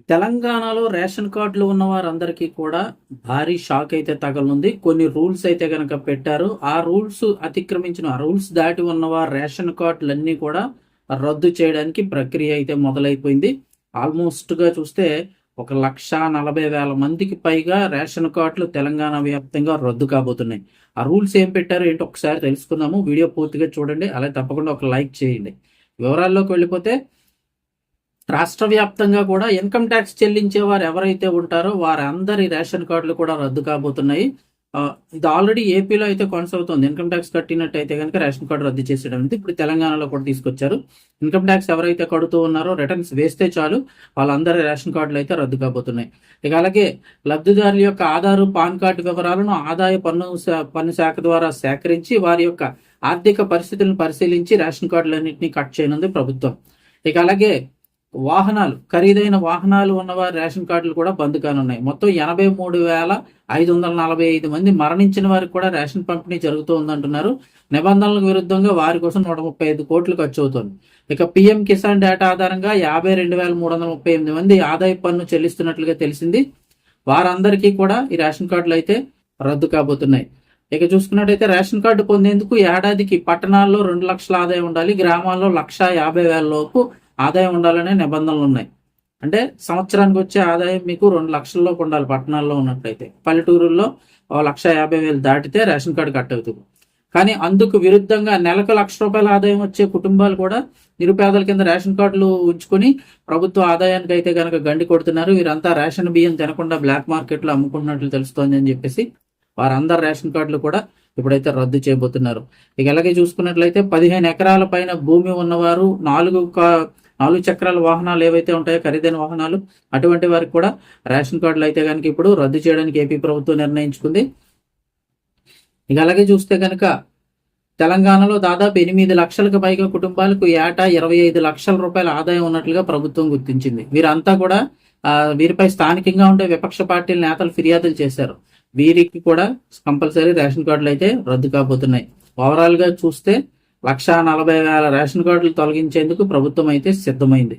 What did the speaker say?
తెలంగాణలో రేషన్ కార్డులు ఉన్న వారందరికీ కూడా భారీ షాక్ అయితే తగలనుంది. కొన్ని రూల్స్ అయితే గనక పెట్టారు. ఆ రూల్స్ దాటి ఉన్నవారు రేషన్ కార్డులన్నీ కూడా రద్దు చేయడానికి ప్రక్రియ అయితే మొదలైపోయింది. ఆల్మోస్ట్గా చూస్తే 1,40,000 మందికి పైగా రేషన్ కార్డులు తెలంగాణ వ్యాప్తంగా రద్దు కాబోతున్నాయి. ఆ రూల్స్ ఏం పెట్టారు ఏంటో ఒకసారి తెలుసుకుందాము. వీడియో పూర్తిగా చూడండి, అలాగే తప్పకుండా ఒక లైక్ చేయండి. వివరాల్లోకి వెళ్ళిపోతే, రాష్ట్ర వ్యాప్తంగా కూడా ఇన్కమ్ ట్యాక్స్ చెల్లించే వారు ఎవరైతే ఉంటారో వారందరి రేషన్ కార్డులు కూడా రద్దు కాబోతున్నాయి. ఇది ఆల్రెడీ ఏపీలో అయితే కొనసాగుతుంది. ఇన్కమ్ ట్యాక్స్ కట్టినట్టయితే కనుక రేషన్ కార్డు రద్దు చేసేయడం అనేది ఇప్పుడు తెలంగాణలో కూడా తీసుకొచ్చారు. ఇన్కమ్ ట్యాక్స్ ఎవరైతే కడుతూ ఉన్నారో రిటర్న్స్ వేస్తే చాలు వాళ్ళందరి రేషన్ కార్డులు అయితే రద్దు కాబోతున్నాయి. ఇక అలాగే లబ్ధిదారుల యొక్క ఆధారు, పాన్ కార్డు వివరాలను ఆదాయ పన్ను శాఖ ద్వారా సేకరించి వారి యొక్క ఆర్థిక పరిస్థితులను పరిశీలించి రేషన్ కార్డులన్నింటినీ కట్ చేయనుంది ప్రభుత్వం. ఇక అలాగే ఖరీదైన వాహనాలు ఉన్నవారి రేషన్ కార్డులు కూడా బంద్ కానున్నాయి. మొత్తం 83,545 మంది మరణించిన వారికి కూడా రేషన్ పంపిణీ జరుగుతూ ఉందంటున్నారు. నిబంధనలకు విరుద్ధంగా వారి కోసం 135 కోట్లు ఖర్చు అవుతుంది. ఇక పీఎం కిసాన్ డేటా ఆధారంగా 52,338 మంది ఆదాయ పన్ను చెల్లిస్తున్నట్లుగా తెలిసింది. వారందరికీ కూడా ఈ రేషన్ కార్డులు అయితే రద్దు కాబోతున్నాయి. ఇక చూసుకున్నట్టయితే రేషన్ కార్డు పొందేందుకు ఏడాదికి పట్టణాల్లో 2 లక్షల ఆదాయం ఉండాలి, గ్రామాల్లో 1,50,000 లోపు ఆదాయం ఉండాలనే నిబంధనలు ఉన్నాయి. అంటే సంవత్సరానికి వచ్చే ఆదాయం మీకు 2 లక్షల్లోపు ఉండాలి పట్టణాల్లో ఉన్నట్లయితే. పల్లెటూరుల్లో 1,50,000 దాటితే రేషన్ కార్డు కట్ అవుతుంది. కానీ అందుకు విరుద్ధంగా నెలకు ₹1,00,000 ఆదాయం వచ్చే కుటుంబాలు కూడా నిరుపేదల కింద రేషన్ కార్డులు ఉంచుకుని ప్రభుత్వ ఆదాయానికి అయితే కనుక గండి కొడుతున్నారు. వీరంతా రేషన్ బియ్యం తినకుండా బ్లాక్ మార్కెట్లో అమ్ముకుంటున్నట్లు తెలుస్తోంది అని చెప్పేసి వారందరు రేషన్ కార్డులు కూడా ఇప్పుడైతే రద్దు చేయబోతున్నారు. ఇక అలాగే చూసుకున్నట్లయితే 15 ఎకరాల పైన భూమి ఉన్నవారు, 4 చక్రాల వాహనాలు ఏవైతే ఉంటాయో ఖరీదైన వాహనాలు, అటువంటి వారికి కూడా రేషన్ కార్డులు అయితే కనుక ఇప్పుడు రద్దు చేయడానికి ఏపీ ప్రభుత్వం నిర్ణయించుకుంది. ఇక అలాగే చూస్తే కనుక తెలంగాణలో దాదాపు 8 లక్షలకు పైగా కుటుంబాలకు ఏటా 25 లక్షల రూపాయల ఆదాయం ఉన్నట్లుగా ప్రభుత్వం గుర్తించింది. వీరంతా కూడా వీరిపై స్థానికంగా ఉండే విపక్ష పార్టీల నేతలు ఫిర్యాదులు చేశారు. వీరికి కూడా కంపల్సరీ రేషన్ కార్డులు అయితే రద్దు కాబోతున్నాయి. ఓవరాల్ గా చూస్తే 1,40,000 రేషన్ కార్డులు తొలగించేందుకు ప్రభుత్వం అయితే సిద్ధమైంది.